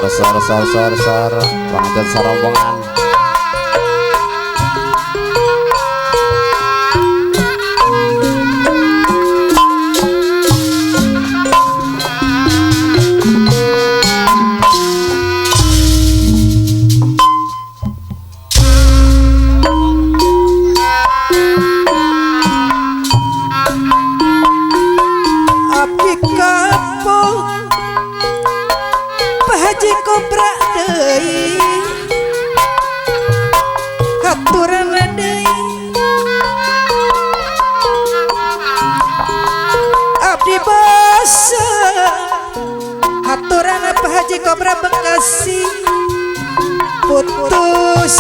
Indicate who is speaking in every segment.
Speaker 1: sor Bangdan Sarombongan.
Speaker 2: Kobra Bekasi putus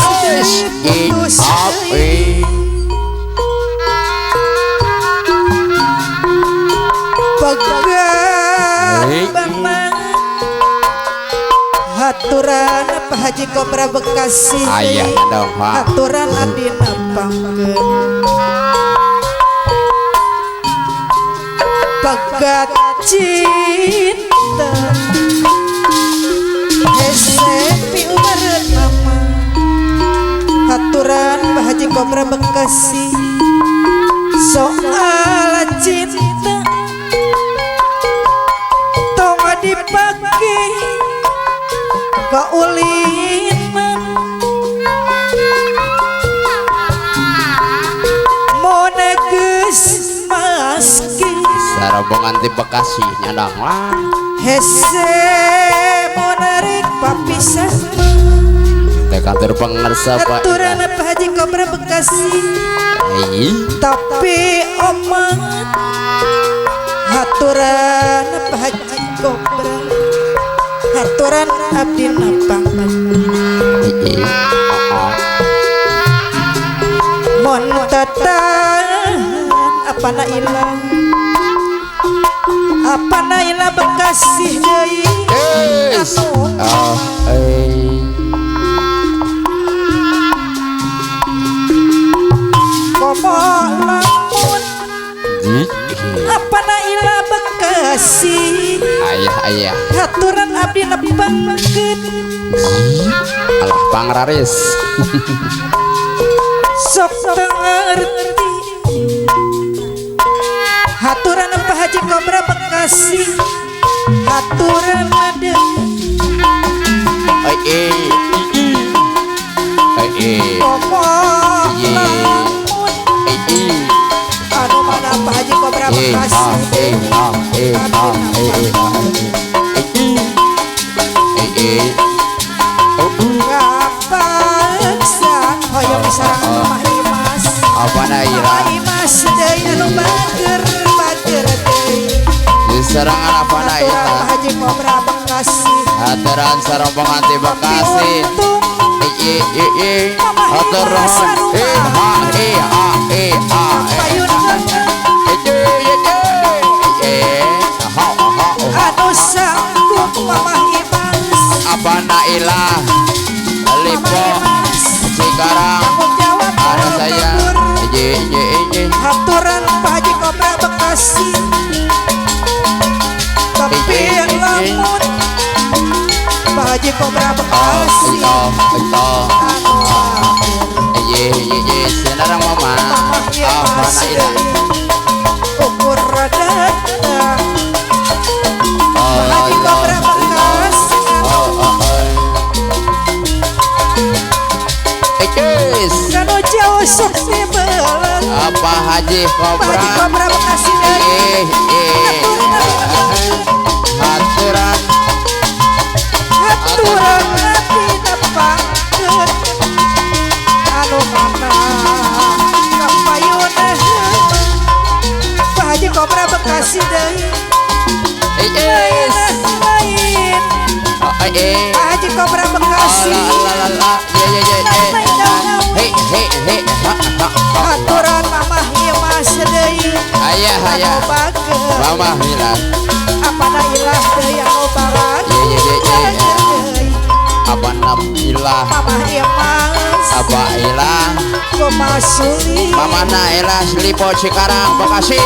Speaker 2: pegang haturan Pak Haji Kobra Bekasi
Speaker 1: ayah dong
Speaker 2: haturan abdi napangkeun pegat cinta Hesepi umareun mama haturan Pak Haji Kobra Bekasi soal cinta tong dipake kaulinan mona geus maski
Speaker 1: Sarombongan di Bekasi nyandang lah
Speaker 2: hese monarik papisah
Speaker 1: teh kantor pengersa Pak
Speaker 2: haturan Pak Haji Kobra Bekasi tapi omong haturan Pak Haji Kobra haturan abdi napangkeun mon tatan apana ilang Bekasi deui komo lamun apana ilah Bekasi
Speaker 1: ayah
Speaker 2: haturan abdi nepangkeun
Speaker 1: alah pangraris
Speaker 2: sok ngerti haturan Pak Haji Kobra Bekasi haturan ada komo lamun anu mana Pak Haji Kobra Bekasi ngapaksa hoyong sareng Mama Imas
Speaker 1: apana ira
Speaker 2: Imas deui anu bager deui
Speaker 1: serangan apana ira
Speaker 2: Pak Haji Kobra Bekasi
Speaker 1: haturan Sarombongan di Bekasi haturan
Speaker 2: anu sanggup Mama Imas
Speaker 1: apana ilah lipo sekarang ada saya
Speaker 2: haturan Pak Haji Kobra Bekasi tapi lamun Pak Haji Kobra Bekasi
Speaker 1: senarang mama apana ilah
Speaker 2: ukur dada Pak Haji Kobra Bekasi kanu jauh sok dibelan
Speaker 1: apa Haji
Speaker 2: Pak
Speaker 1: Kobra
Speaker 2: Haji Kobra Bekasi
Speaker 1: haturan
Speaker 2: abdi nepangkeun anu mana kapayuna Pak Haji Kobra Bekasi deui lain Pak Haji Kobra Bekasi haturan Mama Imas deui
Speaker 1: ayah
Speaker 2: bager
Speaker 1: mama hilang
Speaker 2: apana ilah deui anu bager
Speaker 1: apana ilah
Speaker 2: Mama Imas
Speaker 1: apa ilah
Speaker 2: kumasuli
Speaker 1: mamana ilah Lipo Cikarang Bekasi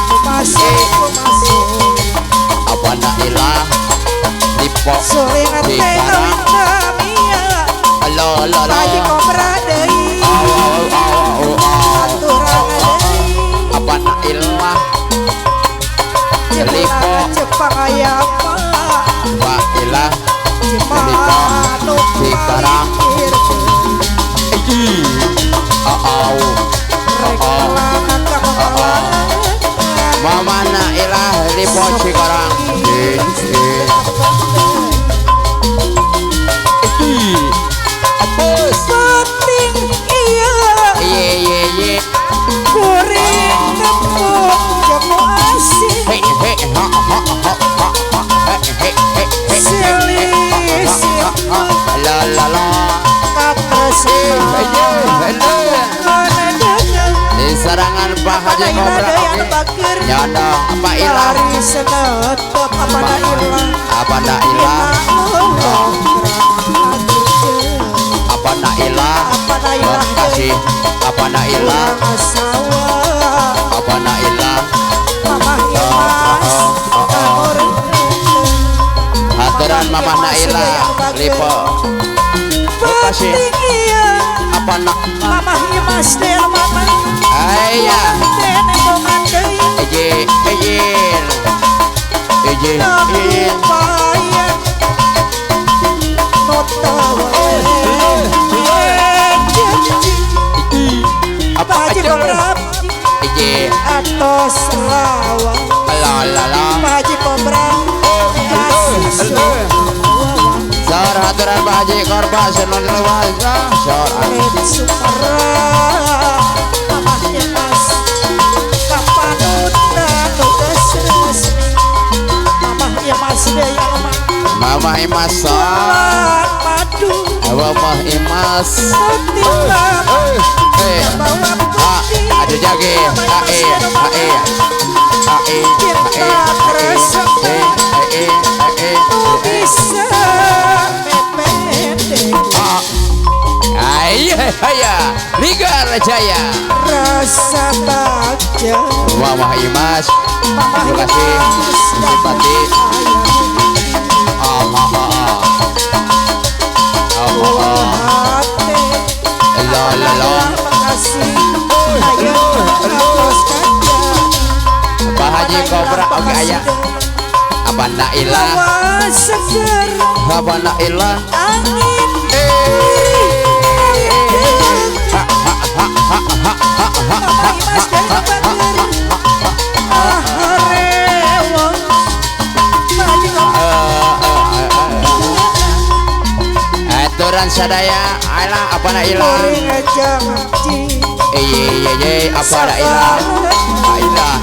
Speaker 2: kumasuli
Speaker 1: apana ilah Lipo lipo
Speaker 2: Suling teh
Speaker 1: Cikarang
Speaker 2: Namia
Speaker 1: lo lo lo
Speaker 2: Haji Kobra deui aturan deui
Speaker 1: apa nak ilah lipo
Speaker 2: Jepang aya mah
Speaker 1: Pak ilah
Speaker 2: Jepang nu
Speaker 1: Cikarang
Speaker 2: Rekelangan kamangan
Speaker 1: mama nak ilah lipo Cikarang
Speaker 2: Penting iya
Speaker 1: ye
Speaker 2: Kuring tepung jamu asin
Speaker 1: he he ha ha ha ha he he he la la la di serangan Pak Haji Kobra nyada apa ilah apa nak ilah apa nak ilah kasih apa nak ilah apa nak ilah haturan mama nak ilah lipo kasih apa nak ayah eje apa aja eje
Speaker 2: Atos lawa
Speaker 1: la la la
Speaker 2: Haji Kobra
Speaker 1: sar haturan Pak Haji Korba senon lewasa sar
Speaker 2: Sukara mamahnya mas kapanutan nugas resmi mamahnya mas daya lemah
Speaker 1: mama imas
Speaker 2: lan madu
Speaker 1: mama imas
Speaker 2: timbang bawa putih
Speaker 1: ada jage
Speaker 2: cinta tersebut bisa mepet
Speaker 1: ayah Ligar Jaya
Speaker 2: rasa bagja
Speaker 1: mama imas terima kasih simpati Pak Haji Kobra oke ayah apa nak ilah apa nak ilah
Speaker 2: angin
Speaker 1: aturan sadaya ilah apa nak ilah apa nak ilah ilah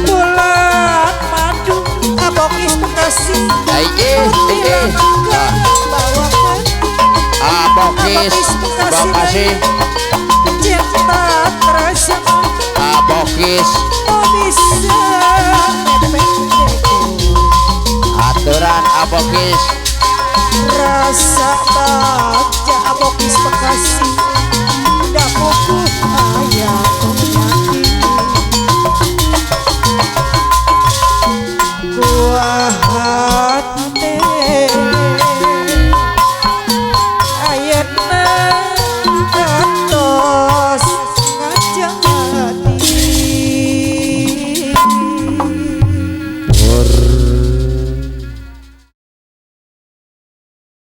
Speaker 2: bulan madu abokis bekasi
Speaker 1: abokis bekasi
Speaker 2: cinta terasa
Speaker 1: abokis
Speaker 2: bisa
Speaker 1: aturan abokis
Speaker 2: rasa baca abokis bekasi